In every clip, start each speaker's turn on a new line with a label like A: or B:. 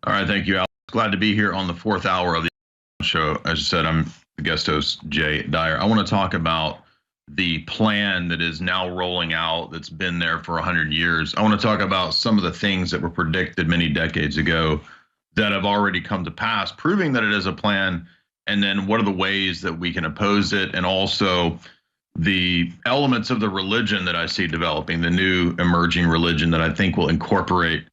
A: All right, thank you, Alex. Glad to be here on the fourth hour of the show. As I said, I'm the guest host, Jay Dyer. I want to talk about the plan that is now rolling out that's been there for 100 years. I want to talk about some of the things that were predicted many decades ago that have already come to pass, proving that it is a plan, and then what are the ways that we can oppose it, and also the elements of the religion that I see developing, the new emerging religion that I think will incorporate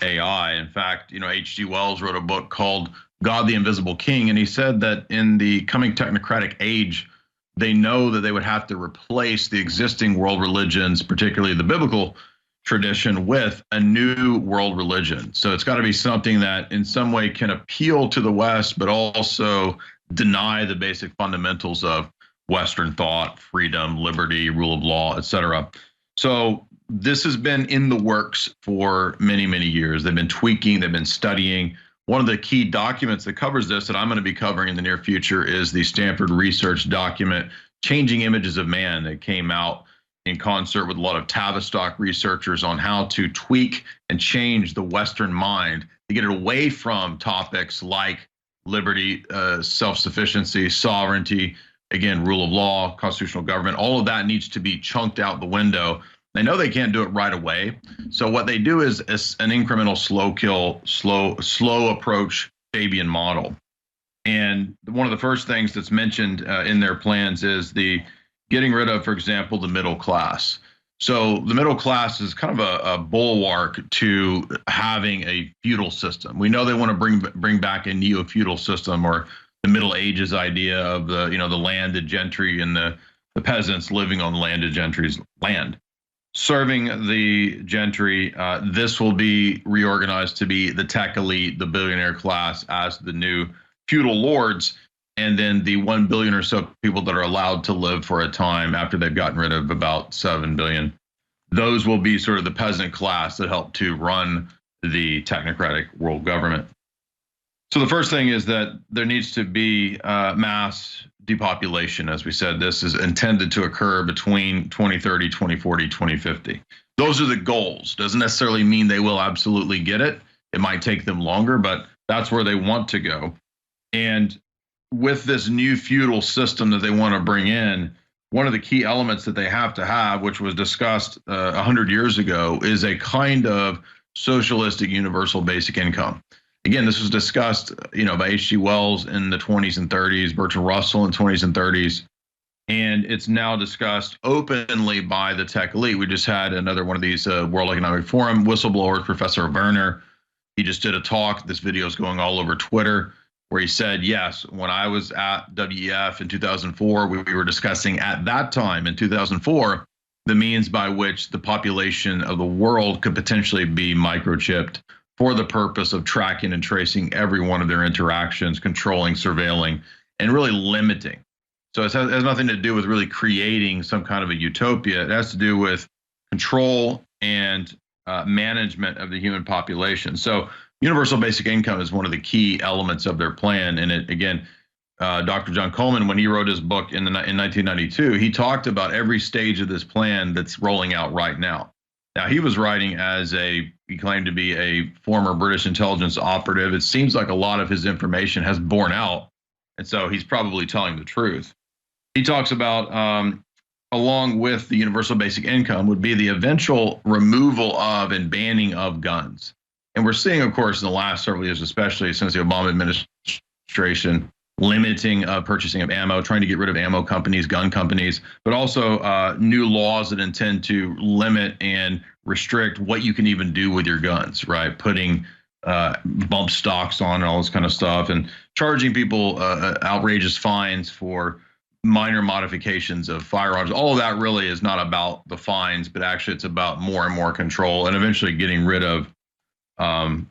A: AI. In fact, H.G. Wells wrote a book called God the Invisible King, and he said that in the coming technocratic age, they know that they would have to replace the existing world religions, particularly the biblical tradition, with a new world religion. So it's got to be something that in some way can appeal to the West, but also deny the basic fundamentals of Western thought, freedom, liberty, rule of law, etc. So this has been in the works for many, many years. They've been tweaking, they've been studying. One of the key documents that covers this that I'm going to be covering in the near future is the Stanford research document, Changing Images of Man, that came out in concert with a lot of Tavistock researchers on how to tweak and change the Western mind to get it away from topics like liberty, self-sufficiency, sovereignty, again, rule of law, constitutional government. All of that needs to be chunked out the window. They know they can't do it right away. So what they do is an incremental slow approach Fabian model. And one of the first things that's mentioned in their plans is the getting rid of, for example, the middle class. So the middle class is kind of a bulwark to having a feudal system. We know they want to bring back a neo-feudal system, or the Middle Ages idea of the landed gentry and the peasants living on the landed gentry's land. Serving the gentry, this will be reorganized to be the tech elite, the billionaire class, as the new feudal lords, and then the 1 billion or so people that are allowed to live for a time after they've gotten rid of about 7 billion. Those will be sort of the peasant class that help to run the technocratic world government. So the first thing is that there needs to be mass depopulation. As we said, this is intended to occur between 2030, 2040, 2050. Those are the goals. Doesn't necessarily mean they will absolutely get it. It might take them longer, but that's where they want to go. And with this new feudal system that they want to bring in, one of the key elements that they have to have, which was discussed 100 years ago, is a kind of socialistic universal basic income. Again, this was discussed, by H.G. Wells in the 20s and 30s, Bertrand Russell in the 20s and 30s, and it's now discussed openly by the tech elite. We just had another one of these World Economic Forum whistleblowers, Professor Werner. He just did a talk. This video is going all over Twitter, where he said, yes, when I was at WEF in 2004, we were discussing at that time in 2004 the means by which the population of the world could potentially be microchipped for the purpose of tracking and tracing every one of their interactions, controlling, surveilling, and really limiting. So it has nothing to do with really creating some kind of a utopia. It has to do with control and management of the human population. So universal basic income is one of the key elements of their plan. And it, again, Dr. John Coleman, when he wrote his book in 1992, he talked about every stage of this plan that's rolling out right now. Now, he was writing as he claimed to be a former British intelligence operative. It seems like a lot of his information has borne out, and so he's probably telling the truth. He talks about, along with the universal basic income, would be the eventual removal of and banning of guns. And we're seeing, of course, in the last several years, especially since the Obama administration, limiting purchasing of ammo, trying to get rid of ammo companies, gun companies, but also new laws that intend to limit and restrict what you can even do with your guns, right? Putting bump stocks on and all this kind of stuff, and charging people outrageous fines for minor modifications of firearms. All of that really is not about the fines, but actually it's about more and more control and eventually getting rid of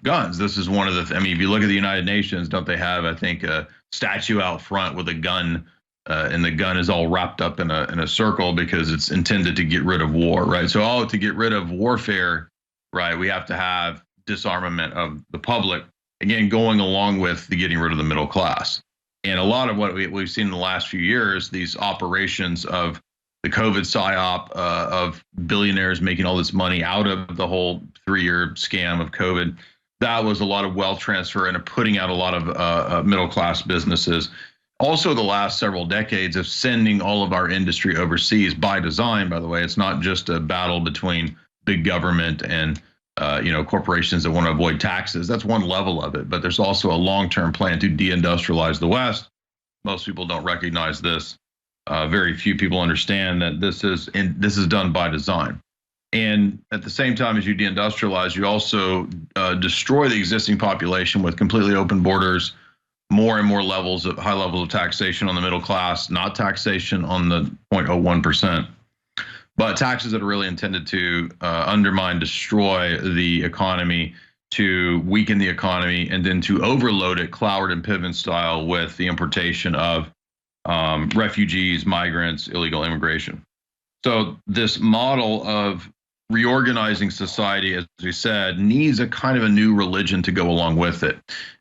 A: guns. This is one of the, if you look at the United Nations, don't they have, I think, a statue out front with a gun, and the gun is all wrapped up in a circle because it's intended to get rid of war, right? So to get rid of warfare, right, we have to have disarmament of the public, again, going along with the getting rid of the middle class. And a lot of what we've seen in the last few years, these operations of the COVID psyop of billionaires making all this money out of the whole 3-year scam of COVID, that was a lot of wealth transfer and putting out a lot of middle class businesses. Also, the last several decades of sending all of our industry overseas by design. By the way, it's not just a battle between big government and corporations that want to avoid taxes. That's one level of it, but there's also a long-term plan to deindustrialize the West. Most people don't recognize this. Very few people understand that this is done by design. And at the same time as you deindustrialize, you also destroy the existing population with completely open borders, more and more high levels of taxation on the middle class, not taxation on the 0.01%, but taxes that are really intended to undermine, destroy the economy, to weaken the economy, and then to overload it, Cloward and Piven style, with the importation of refugees, migrants, illegal immigration. So this model of reorganizing society, as we said, needs a kind of a new religion to go along with it.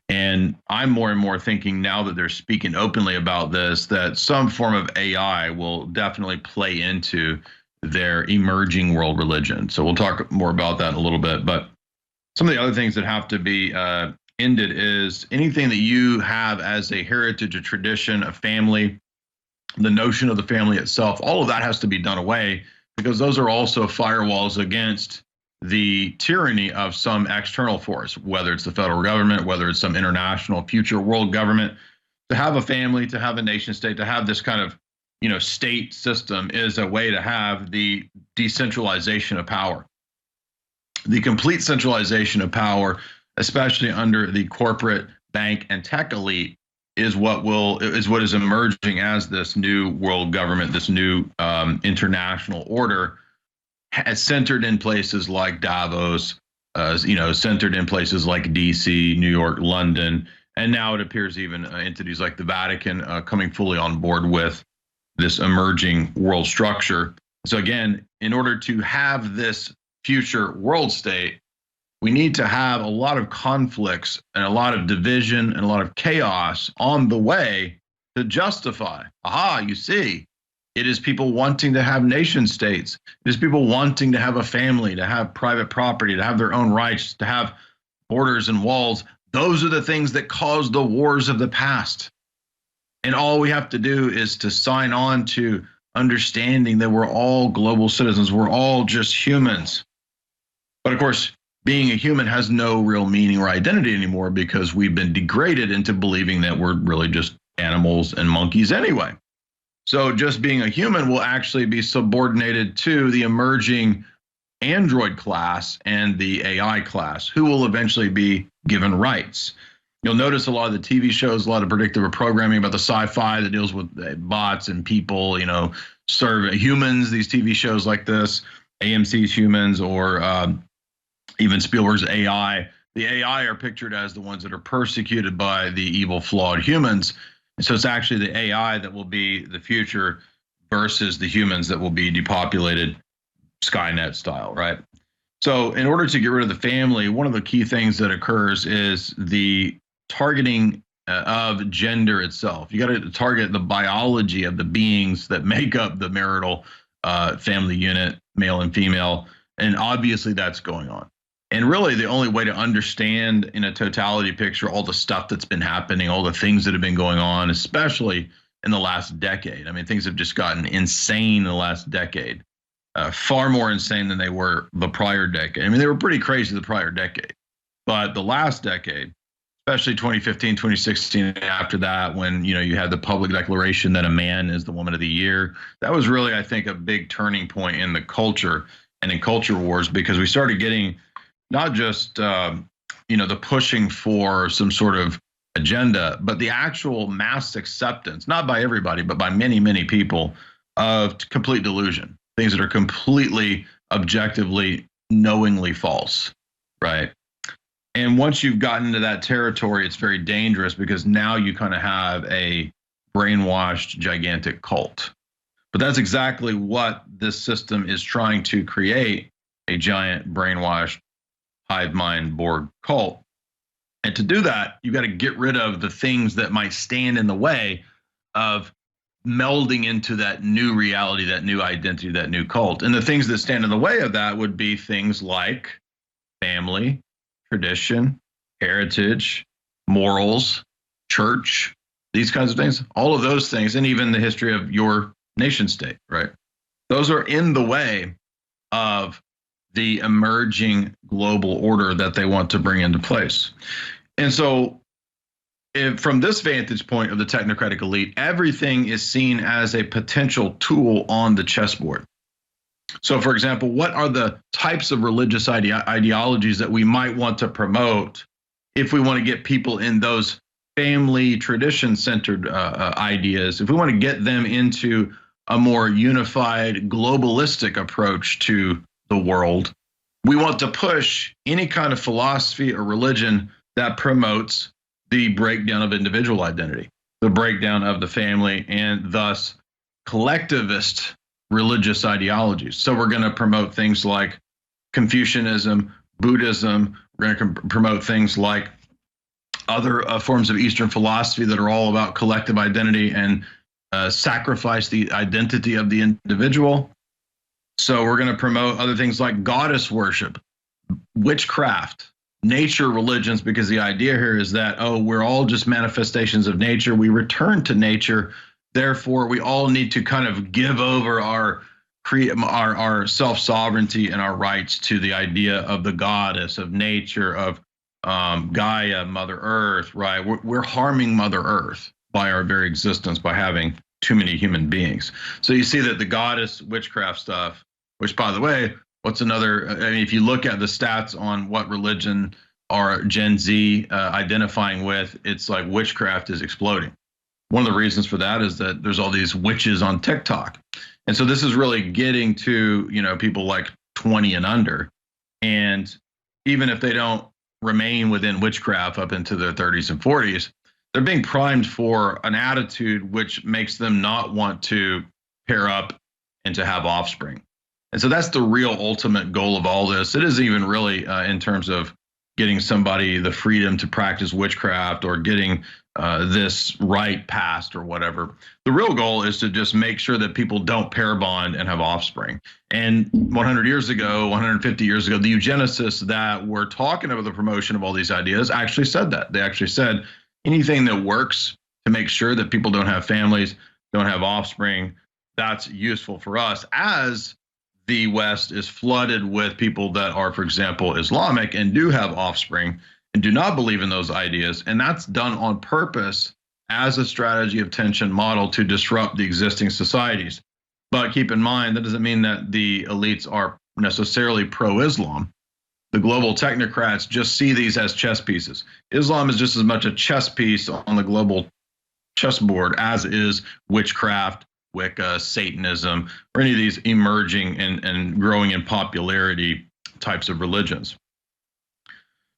A: And I'm more and more thinking, now that they're speaking openly about this, that some form of AI will definitely play into their emerging world religion. So we'll talk more about that in a little bit. But some of the other things that have to be ended is anything that you have as a heritage, a tradition, a family, the notion of the family itself, all of that has to be done away, because those are also firewalls against the tyranny of some external force, whether it's the federal government, whether it's some international future world government. To have a family, to have a nation state, to have this kind of state system is a way to have the decentralization of power. The complete centralization of power, especially under the corporate, bank, and tech elite, is what is emerging as this new world government, this new international order, centered in places like Davos, centered in places like DC, New York, London, and now it appears even entities like the Vatican coming fully on board with this emerging world structure. So again, in order to have this future world state, we need to have a lot of conflicts and a lot of division and a lot of chaos on the way to justify. Aha, you see, it is people wanting to have nation states. It is people wanting to have a family, to have private property, to have their own rights, to have borders and walls. Those are the things that caused the wars of the past. And all we have to do is to sign on to understanding that we're all global citizens. We're all just humans. But of course, being a human has no real meaning or identity anymore, because we've been degraded into believing that we're really just animals and monkeys anyway. So just being a human will actually be subordinated to the emerging android class and the AI class, who will eventually be given rights. You'll notice a lot of the TV shows, a lot of predictive programming about the sci-fi that deals with bots and people, serve humans, these TV shows like this, AMC's Humans, or even Spielberg's AI. The AI are pictured as the ones that are persecuted by the evil, flawed humans. And so it's actually the AI that will be the future versus the humans that will be depopulated, Skynet style, right? So in order to get rid of the family, one of the key things that occurs is the targeting of gender itself. You got to target the biology of the beings that make up the marital family unit, male and female. And obviously that's going on. And really the only way to understand in a totality picture all the stuff that's been happening, all the things that have been going on, especially in the last decade. I mean, things have just gotten insane in the last decade, far more insane than they were the prior decade. I mean, they were pretty crazy the prior decade, but the last decade, especially 2015, 2016, and after that, when you had the public declaration that a man is the woman of the year, that was really, I think, a big turning point in the culture and in culture wars, because we started getting not just the pushing for some sort of agenda, but the actual mass acceptance, not by everybody, but by many, many people, of complete delusion, things that are completely, objectively, knowingly false, right? And once you've gotten into that territory, it's very dangerous, because now you kind of have a brainwashed, gigantic cult. But that's exactly what this system is trying to create, a giant brainwashed hive mind Borg cult. And to do that, you've got to get rid of the things that might stand in the way of melding into that new reality, that new identity, that new cult. And the things that stand in the way of that would be things like family, tradition, heritage, morals, church, these kinds of things, all of those things, and even the history of your nation state, right? Those are in the way of the emerging global order that they want to bring into place. And so, from this vantage point of the technocratic elite, everything is seen as a potential tool on the chessboard. So, for example, what are the types of religious ideologies that we might want to promote if we want to get people in those family tradition-centered ideas, if we want to get them into a more unified, globalistic approach to the world? We want to push any kind of philosophy or religion that promotes the breakdown of individual identity, the breakdown of the family, and thus collectivist religious ideologies. So we're going to promote things like Confucianism, Buddhism. We're going to promote things like other forms of Eastern philosophy that are all about collective identity and sacrifice the identity of the individual. So we're going to promote other things like goddess worship, witchcraft, nature religions, because the idea here is that, oh, we're all just manifestations of nature. We return to nature. Therefore, we all need to kind of give over our self-sovereignty and our rights to the idea of the goddess, of nature, of Gaia, Mother Earth, right? We're harming Mother Earth by our very existence, by having too many human beings. So you see that the goddess witchcraft stuff, which, by the way, what's another? I mean, if you look at the stats on what religion are Gen Z identifying with, it's like witchcraft is exploding. One of the reasons for that is that there's all these witches on TikTok. And so this is really getting to, people like 20 and under. And even if they don't remain within witchcraft up into their 30s and 40s, they're being primed for an attitude which makes them not want to pair up and to have offspring. And so that's the real ultimate goal of all this. It isn't even really in terms of getting somebody the freedom to practice witchcraft or getting this right passed or whatever. The real goal is to just make sure that people don't pair bond and have offspring. And 100 years ago, 150 years ago, the eugenicists that were talking about the promotion of all these ideas actually said that. They actually said anything that works to make sure that people don't have families, don't have offspring, that's useful for us, as the West is flooded with people that are, for example, Islamic and do have offspring and do not believe in those ideas. And that's done on purpose as a strategy of tension model to disrupt the existing societies. But keep in mind, that doesn't mean that the elites are necessarily pro-Islam. The global technocrats just see these as chess pieces. Islam is just as much a chess piece on the global chessboard as is witchcraft, Wicca, Satanism, or any of these emerging and growing in popularity types of religions.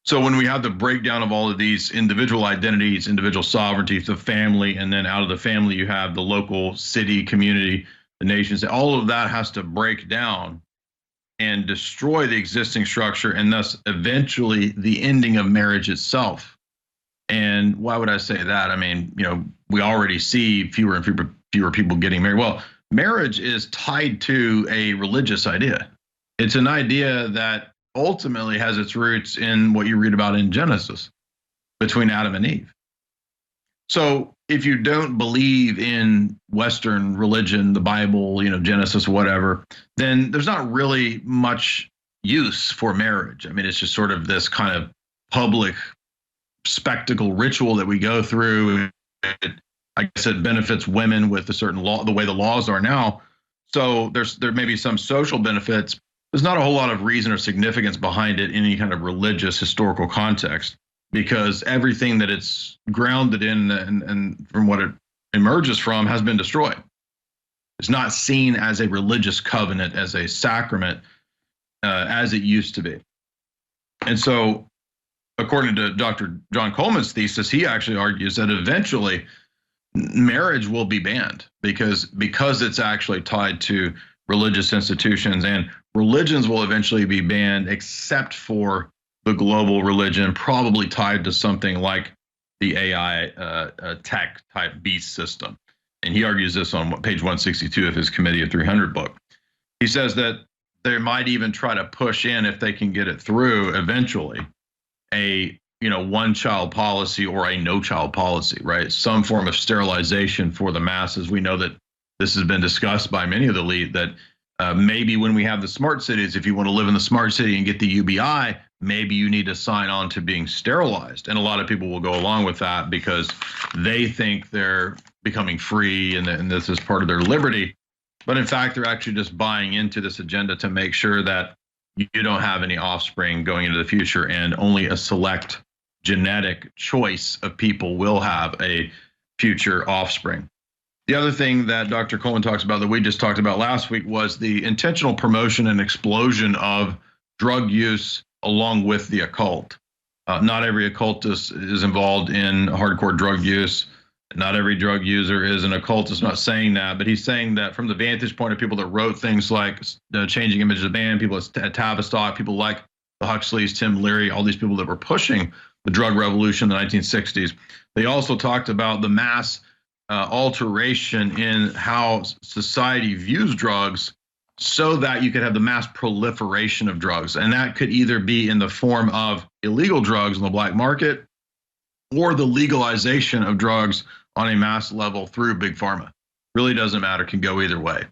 A: So when we have the breakdown of all of these individual identities, individual sovereignty, the family, and then out of the family you have the local city, community, the nations, all of that has to break down and destroy the existing structure, and thus eventually the ending of marriage itself. And why would I say that? I mean, we already see fewer and fewer people getting married. Well, marriage is tied to a religious idea. It's an idea that ultimately has its roots in what you read about in Genesis between Adam and Eve. So if you don't believe in Western religion, the Bible, Genesis, whatever, then there's not really much use for marriage. I mean, it's just sort of this kind of public spectacle ritual that we go through. I guess it benefits women with a certain law, the way the laws are now. So there may be some social benefits. There's not a whole lot of reason or significance behind it in any kind of religious historical context, because everything that it's grounded in and from what it emerges from has been destroyed. It's not seen as a religious covenant, as a sacrament, as it used to be. And so, according to Dr. John Coleman's thesis, he actually argues that eventually marriage will be banned because it's actually tied to religious institutions, and religions will eventually be banned except for the global religion, probably tied to something like the AI tech type beast system. And he argues this on page 162 of his Committee of 300 book. He says that they might even try to push in, if they can get it through eventually, a one child policy or a no child policy, right? Some form of sterilization for the masses. We know that this has been discussed by many of the elite that maybe when we have the smart cities, if you want to live in the smart city and get the UBI, maybe you need to sign on to being sterilized. And a lot of people will go along with that because they think they're becoming free and this is part of their liberty. But in fact, they're actually just buying into this agenda to make sure that you don't have any offspring going into the future, and only a select genetic choice of people will have a future offspring. The other thing that Dr. Coleman talks about that we just talked about last week was the intentional promotion and explosion of drug use along with the occult. Not every occultist is involved in hardcore drug use. Not every drug user is an occultist. Not saying that, but he's saying that from the vantage point of people that wrote things like Changing Images of Man, people at Tavistock, people like the Huxleys, Tim Leary, all these people that were pushing the drug revolution in the 1960s. They also talked about the mass alteration in how society views drugs so that you could have the mass proliferation of drugs. And that could either be in the form of illegal drugs in the black market or the legalization of drugs on a mass level through big pharma. Really doesn't matter, can go either way.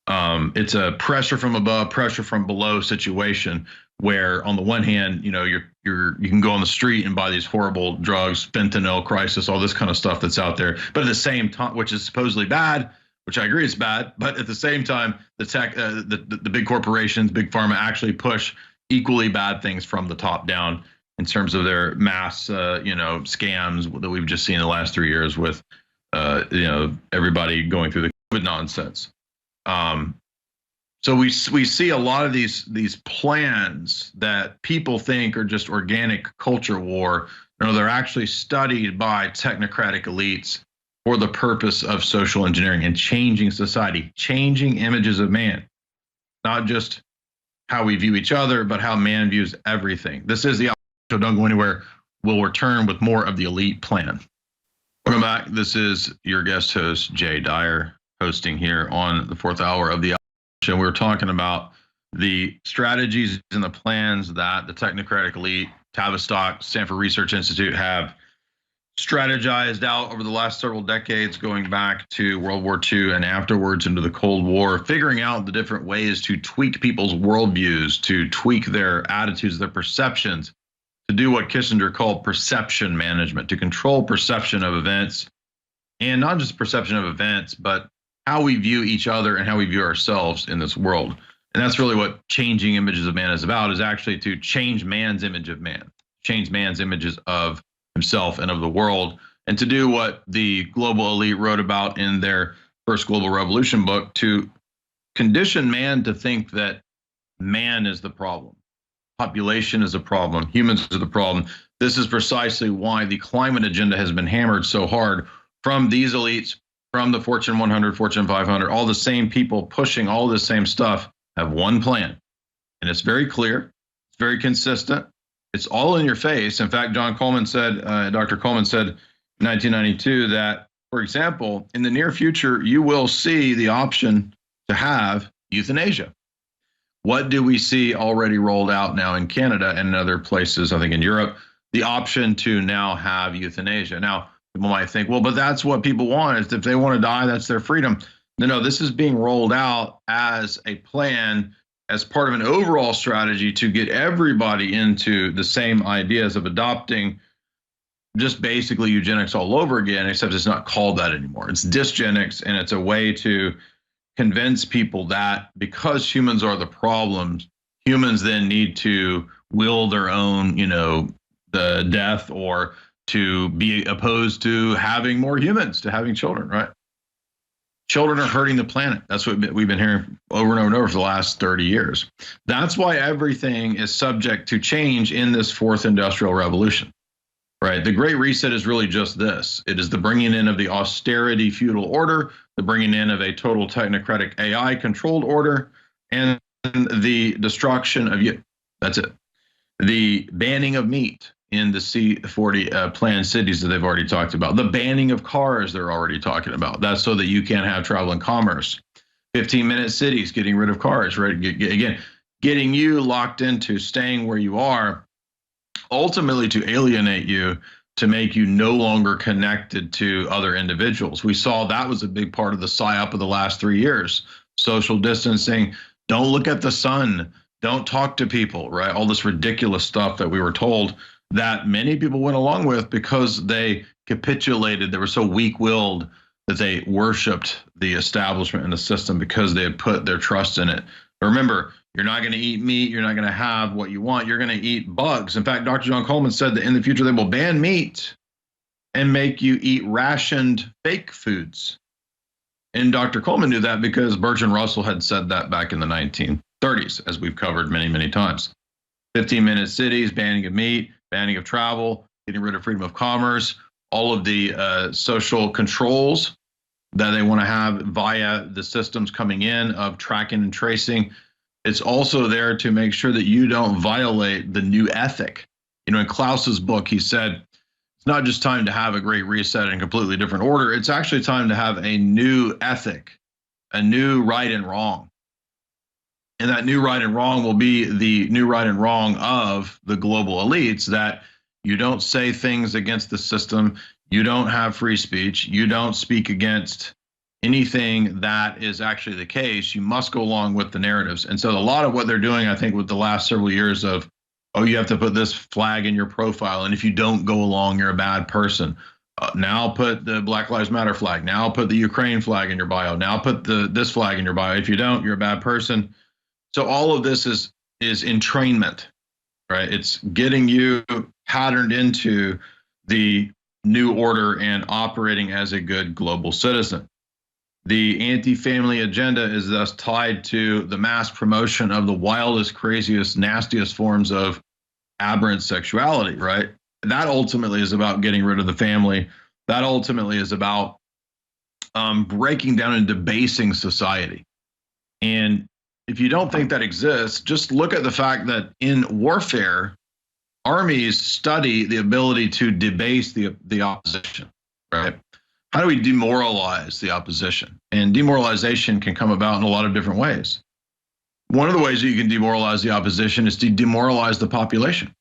A: It's a pressure from above, pressure from below situation where on the one hand, you can go on the street and buy these horrible drugs, fentanyl crisis, all this kind of stuff that's out there. But at the same time, which is supposedly bad, which I agree is bad, but at the same time, the big corporations, big pharma actually push equally bad things from the top down in terms of their mass, scams that we've just seen in the last 3 years with, everybody going through the COVID nonsense. So we see a lot of these plans that people think are just organic culture war. They're actually studied by technocratic elites for the purpose of social engineering and changing society, changing images of man, not just how we view each other, but how man views everything. This is the so don't go anywhere. We'll return with more of the elite plan. Welcome back. This is your guest host, Jay Dyer, hosting here on the fourth hour of the show. We're talking about the strategies and the plans that the technocratic elite, Tavistock, Stanford Research Institute have strategized out over the last several decades, going back to World War II and afterwards into the Cold War, figuring out the different ways to tweak people's worldviews, to tweak their attitudes, their perceptions, to do what Kissinger called perception management, to control perception of events, and not just perception of events, but how we view each other and how we view ourselves in this world. And that's really what Changing Images of Man is about, is actually to change man's image of man, change man's images of himself and of the world, and to do what the global elite wrote about in their first global revolution book, to condition man to think that man is the problem. Population is a problem. Humans are the problem. This is precisely why the climate agenda has been hammered so hard from these elites, from the Fortune 100, Fortune 500, all the same people pushing all the same stuff have one plan. And it's very clear. It's very consistent. It's all in your face. In fact, Dr. Coleman said in 1992 that, for example, in the near future, you will see the option to have euthanasia. What do we see already rolled out now in Canada and in other places, I think in Europe, the option to now have euthanasia? Now, people might think, well, but that's what people want. If they want to die, that's their freedom. No, this is being rolled out as a plan, as part of an overall strategy to get everybody into the same ideas of adopting just basically eugenics all over again, except it's not called that anymore. It's dysgenics, and it's a way to convince people that because humans are the problems, humans then need to will their own, the death, or to be opposed to having more humans, to having children, right? Children are hurting the planet. That's what we've been hearing over and over and over for the last 30 years. That's why everything is subject to change in this fourth industrial revolution, right? The Great Reset is really just this. It is the bringing in of the austerity feudal order, the bringing in of a total technocratic AI controlled order, and the destruction of you. That's it. The banning of meat in the C40 planned cities that they've already talked about. The banning of cars they're already talking about. That's so that you can't have travel and commerce. 15-minute cities, getting rid of cars, right? Again, getting you locked into staying where you are ultimately to alienate you, to make you no longer connected to other individuals. We saw that was a big part of the psyop of the last 3 years. Social distancing, don't look at the sun, don't talk to people, right? All this ridiculous stuff that we were told that many people went along with because they capitulated. They were so weak-willed that they worshiped the establishment and the system because they had put their trust in it. But remember, you're not going to eat meat. You're not going to have what you want. You're going to eat bugs. In fact, Dr. John Coleman said that in the future they will ban meat and make you eat rationed fake foods. And Dr. Coleman knew that because Bertrand Russell had said that back in the 1930s, as we've covered many, many times. 15-minute cities, banning of meat, banning of travel, getting rid of freedom of commerce, all of the social controls that they want to have via the systems coming in of tracking and tracing. It's also there to make sure that you don't violate the new ethic. You know, in Klaus's book, he said, it's not just time to have a great reset and completely different order. It's actually time to have a new ethic, a new right and wrong. And that new right and wrong will be the new right and wrong of the global elites, that you don't say things against the system. You don't have free speech. You don't speak against anything that is actually the case. You must go along with the narratives. And so a lot of what they're doing, I think, with the last several years of, oh, you have to put this flag in your profile, and if you don't go along, you're a bad person. Now put the Black Lives Matter flag. Now put the Ukraine flag in your bio. Now put this flag in your bio. If you don't, you're a bad person. So all of this is entrainment, right? It's getting you patterned into the new order and operating as a good global citizen. The anti-family agenda is thus tied to the mass promotion of the wildest, craziest, nastiest forms of aberrant sexuality, right? That ultimately is about getting rid of the family. That ultimately is about breaking down and debasing society. And if you don't think that exists, just look at the fact that in warfare, armies study the ability to debase the opposition, right? How do we demoralize the opposition? And demoralization can come about in a lot of different ways. One of the ways that you can demoralize the opposition is to demoralize the population.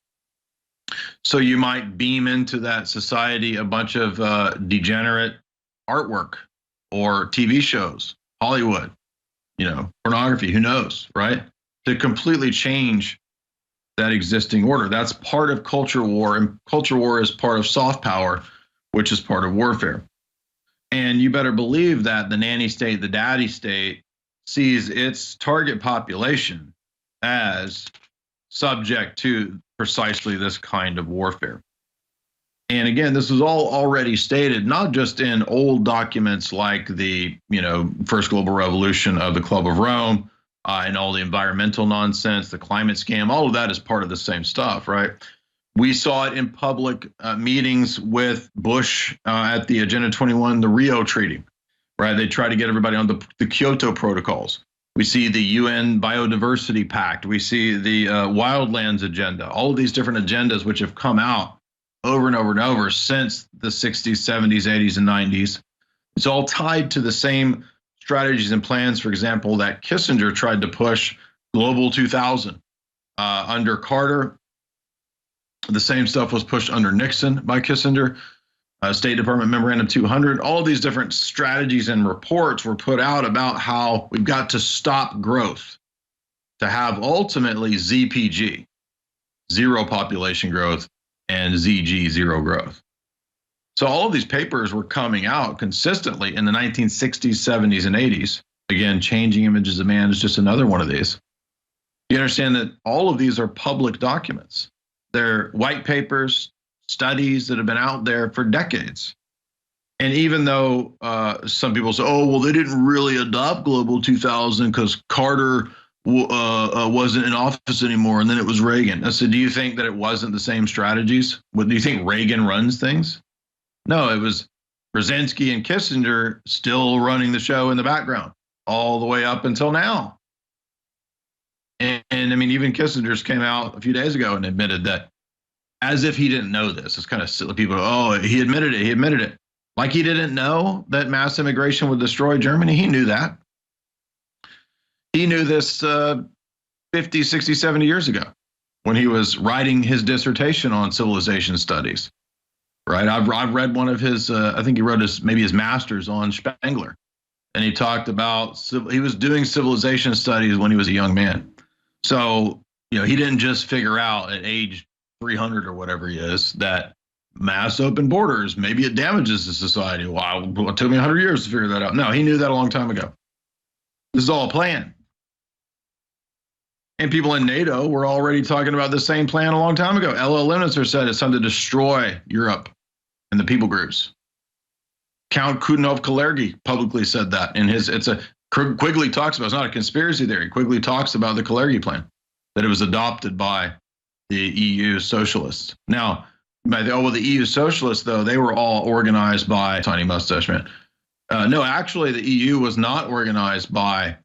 A: So you might beam into that society a bunch of degenerate artwork or TV shows, Hollywood, pornography, who knows, right? To completely change that existing order. That's part of culture war, and culture war is part of soft power, which is part of warfare. And you better believe that the nanny state, the daddy state, sees its target population as subject to precisely this kind of warfare. And again, this was all already stated, not just in old documents like the, First Global Revolution of the Club of Rome, and all the environmental nonsense, the climate scam, all of that is part of the same stuff, right? We saw it in public meetings with Bush at the Agenda 21, the Rio Treaty, right? They try to get everybody on the Kyoto protocols. We see the UN Biodiversity Pact. We see the Wildlands Agenda, all of these different agendas which have come out over and over and over since the 60s, 70s, 80s, and 90s. It's all tied to the same strategies and plans, for example, that Kissinger tried to push Global 2000 under Carter. The same stuff was pushed under Nixon by Kissinger, State Department Memorandum 200. All of these different strategies and reports were put out about how we've got to stop growth to have ultimately ZPG, zero population growth, and ZG, zero growth. So all of these papers were coming out consistently in the 1960s, 70s, and 80s. Again, Changing Images of Man is just another one of these. You understand that all of these are public documents. They're white papers, studies that have been out there for decades. And even though some people say, oh, well, they didn't really adopt Global 2000 because Carter wasn't in office anymore, and then it was Reagan. I said, do you think that it wasn't the same strategies? Do you think Reagan runs things? No, it was Brzezinski and Kissinger still running the show in the background all the way up until now. And I mean, even Kissinger's came out a few days ago and admitted that, as if he didn't know this. It's kind of silly. People, oh, he admitted it. He admitted it. Like he didn't know that mass immigration would destroy Germany. He knew that. He knew this 50, 60, 70 years ago. when he was writing his dissertation on civilization studies. Right, I've read one of his. I think he wrote maybe his master's on Spengler, and he talked about he was doing civilization studies when he was a young man. So he didn't just figure out at age 300 or whatever he is that mass open borders, maybe it damages the society. Wow, it took me 100 years to figure that out. No, he knew that a long time ago. This is all a plan. And people in NATO were already talking about the same plan a long time ago. L.L. Limnitzer said it's time to destroy Europe and the people groups. Count Kudinov-Kalergi publicly said that in his. Quigley talks about. It's not a conspiracy theory. Quigley talks about the Kalergi plan, that it was adopted by the EU socialists. Now, the EU socialists though, they were all organized by Tiny Mustache Man. No, actually, the EU was not organized by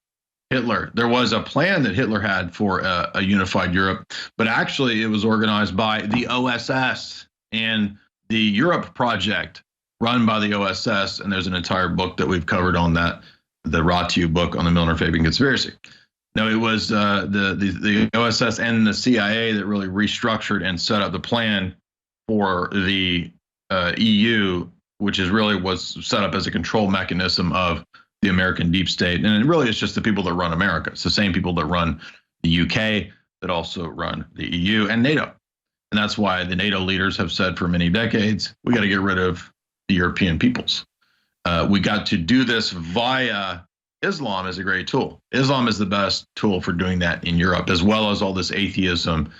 A: Hitler. There was a plan that Hitler had for a unified Europe, but actually it was organized by the OSS and the Europe Project run by the OSS. And there's an entire book that we've covered on that, the Ratu book on the Milner-Fabian conspiracy. No, it was the OSS and the CIA that really restructured and set up the plan for the EU, which was set up as a control mechanism of the American deep state. And it really is just the people that run America. It's the same people that run the UK that also run the EU and NATO. And that's why the NATO leaders have said for many decades, we got to get rid of the European peoples. We got to do this via Islam is a great tool. Islam is the best tool for doing that in Europe, as well as all this atheism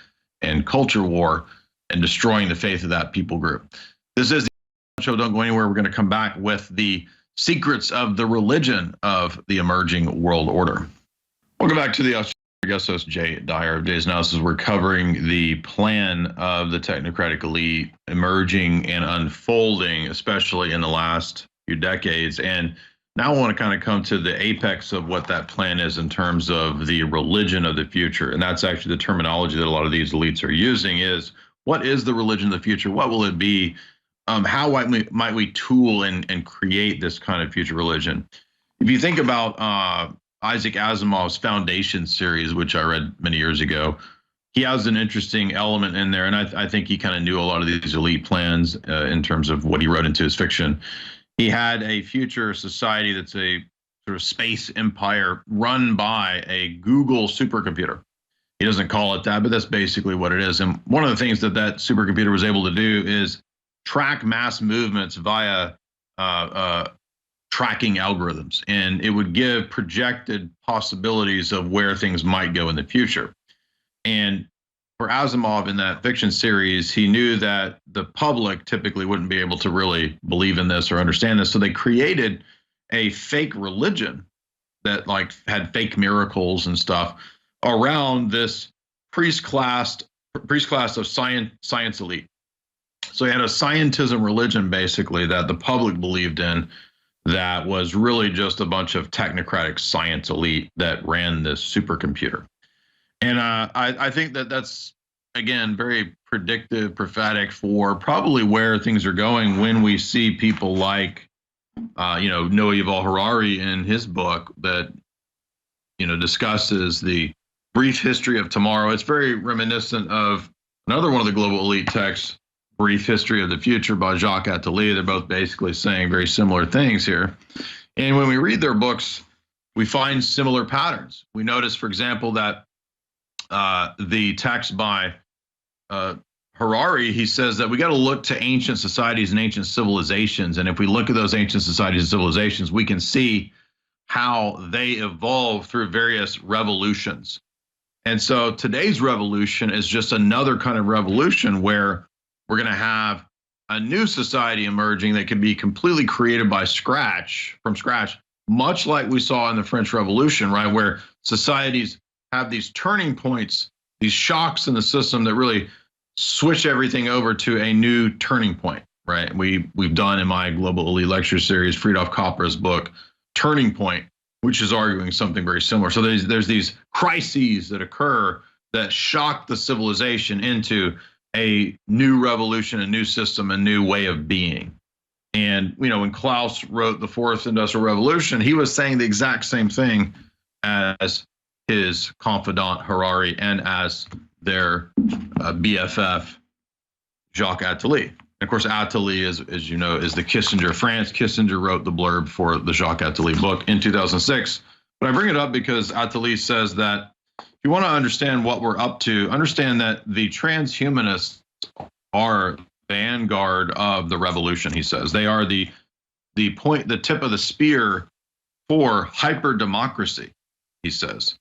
A: and culture war and destroying the faith of that people group. This is the show. Don't go anywhere. We're going to come back with the secrets of the religion of the emerging world order. Welcome back to the guest host, Jay Dyer of Days Analysis. We're covering the plan of the technocratic elite emerging and unfolding, especially in the last few decades. And now I want to kind of come to the apex of what that plan is in terms of the religion of the future. And that's actually the terminology that a lot of these elites are using is, what is the religion of the future? What will it be? How might we tool and create this kind of future religion? If you think about Isaac Asimov's Foundation series, which I read many years ago, he has an interesting element in there. And I think he kind of knew a lot of these elite plans in terms of what he wrote into his fiction. He had a future society that's a sort of space empire run by a Google supercomputer. He doesn't call it that, but that's basically what it is. And one of the things that supercomputer was able to do is track mass movements via tracking algorithms, and it would give projected possibilities of where things might go in the future. And for Asimov in that fiction series, he knew that the public typically wouldn't be able to really believe in this or understand this, so they created a fake religion that had fake miracles and stuff around this priest class of science elite. So he had a scientism religion, basically, that the public believed in, that was really just a bunch of technocratic science elite that ran this supercomputer. And I think that's, again, very predictive, prophetic for probably where things are going when we see people like, Noah Yuval Harari in his book that, discusses the brief history of tomorrow. It's very reminiscent of another one of the global elite texts, Brief History of the Future by Jacques Attali. They're both basically saying very similar things here. And when we read their books, we find similar patterns. We notice, for example, that the text by Harari, he says that we got to look to ancient societies and ancient civilizations. And if we look at those ancient societies and civilizations, we can see how they evolved through various revolutions. And so today's revolution is just another kind of revolution where we're going to have a new society emerging that can be completely created from scratch, much like we saw in the French Revolution, right? Where societies have these turning points, these shocks in the system that really switch everything over to a new turning point, right? We've done in my Global Elite Lecture Series, Friedhof Koppera's book, Turning Point, which is arguing something very similar. So there's these crises that occur that shock the civilization into a new revolution, a new system, a new way of being. And, when Klaus wrote The Fourth Industrial Revolution, he was saying the exact same thing as his confidant Harari and as their BFF, Jacques Attali. And of course, Attali is, as you know, is the Kissinger of France. Kissinger wrote the blurb for the Jacques Attali book in 2006. But I bring it up because Attali says that if you want to understand what we're up to, understand that the transhumanists are the vanguard of the revolution, he says. They are the tip of the spear for hyper democracy, he says.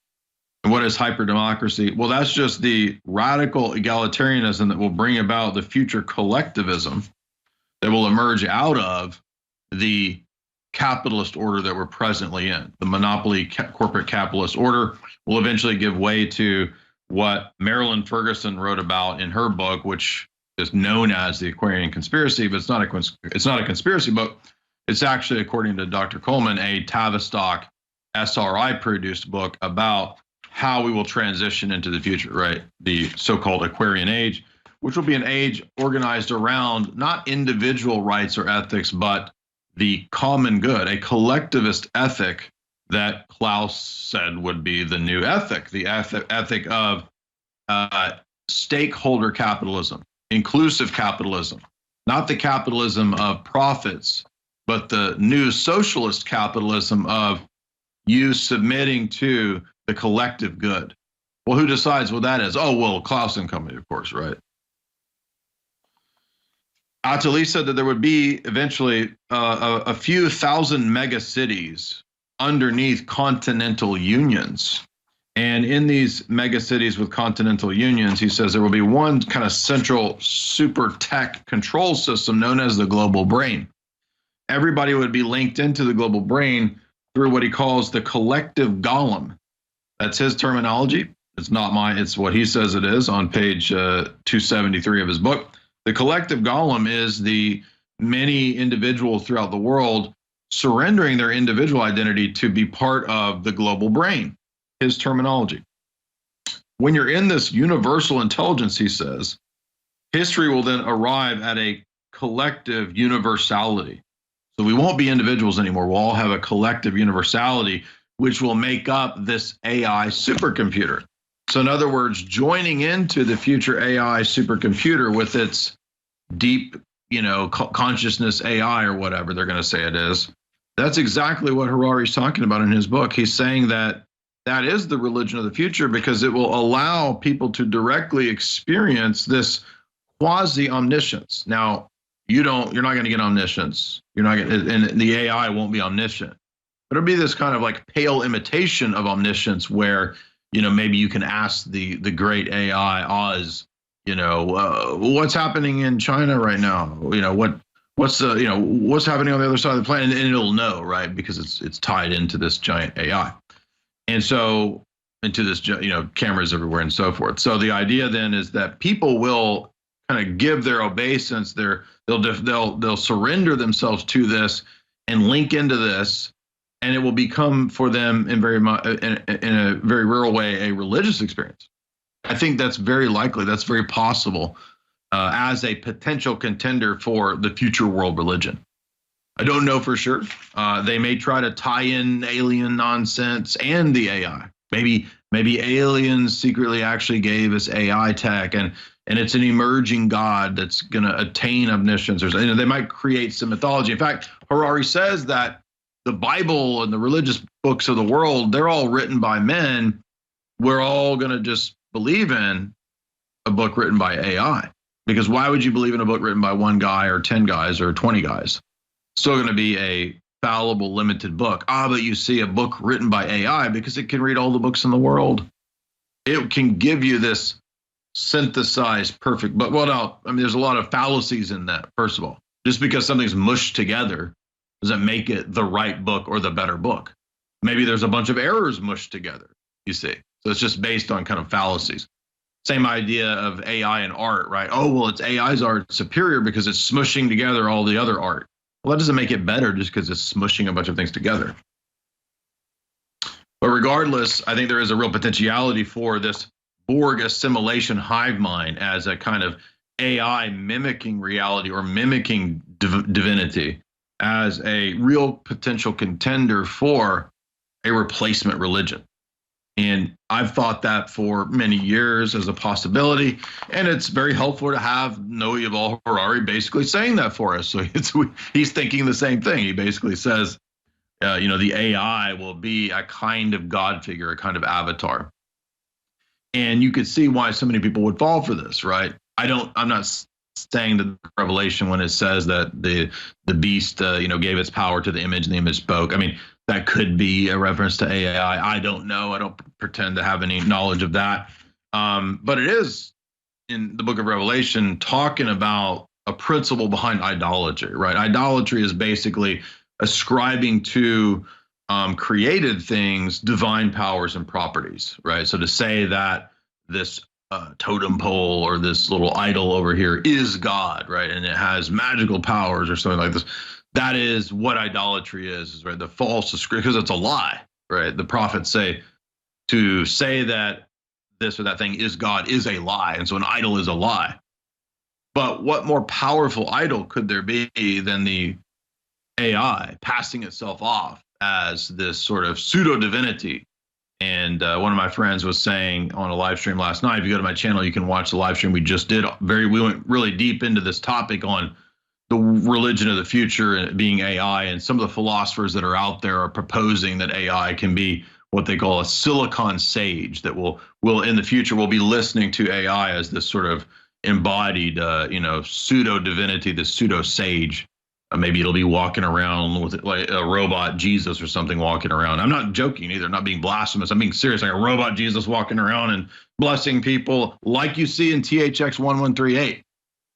A: And what is hyper democracy? Well, that's just the radical egalitarianism that will bring about the future collectivism that will emerge out of the capitalist order that we're presently in. The monopoly corporate capitalist order will eventually give way to what Marilyn Ferguson wrote about in her book, which is known as the Aquarian Conspiracy, but it's not a conspiracy book. It's actually, according to Dr. Coleman, a Tavistock SRI produced book about how we will transition into the future, right? The so-called Aquarian age, which will be an age organized around not individual rights or ethics, but the common good, a collectivist ethic that Klaus said would be the new ethic, the ethic of stakeholder capitalism, inclusive capitalism, not the capitalism of profits, but the new socialist capitalism of you submitting to the collective good. Well, who decides what that is? Oh, well, Klaus and Company, of course, right? Attali said that there would be eventually a few thousand mega cities underneath continental unions. And in these mega cities with continental unions, he says there will be one kind of central super tech control system known as the global brain. Everybody would be linked into the global brain through what he calls the collective golem. That's his terminology. It's not mine. It's what he says it is on page 273 of his book. The collective golem is the many individuals throughout the world surrendering their individual identity to be part of the global brain, his terminology. When you're in this universal intelligence, he says, history will then arrive at a collective universality. So we won't be individuals anymore. We'll all have a collective universality, which will make up this AI supercomputer. So in other words, joining into the future AI supercomputer with its deep, consciousness AI or whatever they're going to say it is, that's exactly what Harari's talking about in his book. He's saying that that is the religion of the future because it will allow people to directly experience this quasi-omniscience. Now, you're not going to get omniscience. You're not going to, and the AI won't be omniscient. But it'll be this kind of like pale imitation of omniscience where, maybe you can ask the great AI Oz, what's happening in China right now? What's happening on the other side of the planet? And it'll know, right? Because it's tied into this giant AI. And so into this, cameras everywhere and so forth. So the idea then is that people will kind of give their obeisance, they'll surrender themselves to this and link into this. And it will become for them in a very real way a religious experience. I think that's very likely. That's very possible as a potential contender for the future world religion. I don't know for sure. They may try to tie in alien nonsense and the AI. Maybe aliens secretly actually gave us AI tech, and it's an emerging God that's going to attain omniscience. Or they might create some mythology. In fact, Harari says that the Bible and the religious books of the world, they're all written by men. We're all going to just believe in a book written by AI. Because why would you believe in a book written by one guy or 10 guys or 20 guys? Still going to be a fallible, limited book. But you see a book written by AI because it can read all the books in the world. It can give you this synthesized perfect book. Well, no, there's a lot of fallacies in that, first of all. Just because something's mushed together doesn't make it the right book or the better book. Maybe there's a bunch of errors mushed together, you see. So it's just based on kind of fallacies. Same idea of AI and art, right? Oh, well, it's AI's art superior because it's smushing together all the other art. Well, that doesn't make it better just because it's smushing a bunch of things together. But regardless, I think there is a real potentiality for this Borg assimilation hive mind as a kind of AI mimicking reality or mimicking divinity as a real potential contender for a replacement religion. And I've thought that for many years as a possibility. And it's very helpful to have Noah Yuval Harari basically saying that for us. So he's thinking the same thing. He basically says, the AI will be a kind of God figure, a kind of avatar. And you could see why so many people would fall for this, right? I'm not saying that the Revelation, when it says that the beast, gave its power to the image and the image spoke. I mean, that could be a reference to AI. I don't know. I don't pretend to have any knowledge of that. But it is in the book of Revelation talking about a principle behind idolatry, right? Idolatry is basically ascribing to created things divine powers and properties, right? So to say that this totem pole or this little idol over here is God, right? And it has magical powers or something like this. That is what idolatry is, right? The false description, because it's a lie, right? The prophets say to say that this or that thing is God is a lie. And so an idol is a lie. But what more powerful idol could there be than the AI passing itself off as this sort of pseudo divinity? And one of my friends was saying on a live stream last night, if you go to my channel, you can watch the live stream we just did. We went really deep into this topic on the religion of the future and being AI. And some of the philosophers that are out there are proposing that AI can be what they call a silicon sage, that will in the future will be listening to AI as this sort of embodied, pseudo divinity, this pseudo sage. Maybe it'll be walking around with like a robot Jesus or something walking around. I'm not joking either. I'm not being blasphemous. I'm being serious. Like a robot Jesus walking around and blessing people, like you see in THX 1138.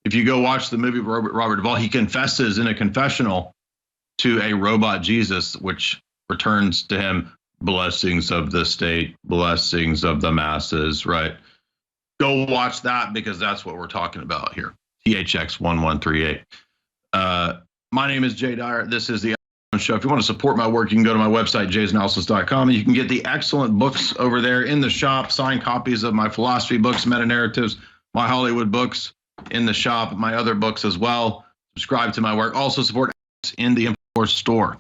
A: If you go watch the movie Robert Duvall, he confesses in a confessional to a robot Jesus, which returns to him blessings of the state, blessings of the masses, right? Go watch that, because that's what we're talking about here. THX 1138. My name is Jay Dyer. This is the Show. If you want to support my work, you can go to my website, jaysanalysis.com, and you can get the excellent books over there in the shop, signed copies of my philosophy books, meta-narratives, my Hollywood books in the shop, my other books as well. Subscribe to my work. Also support in the InfoWars store.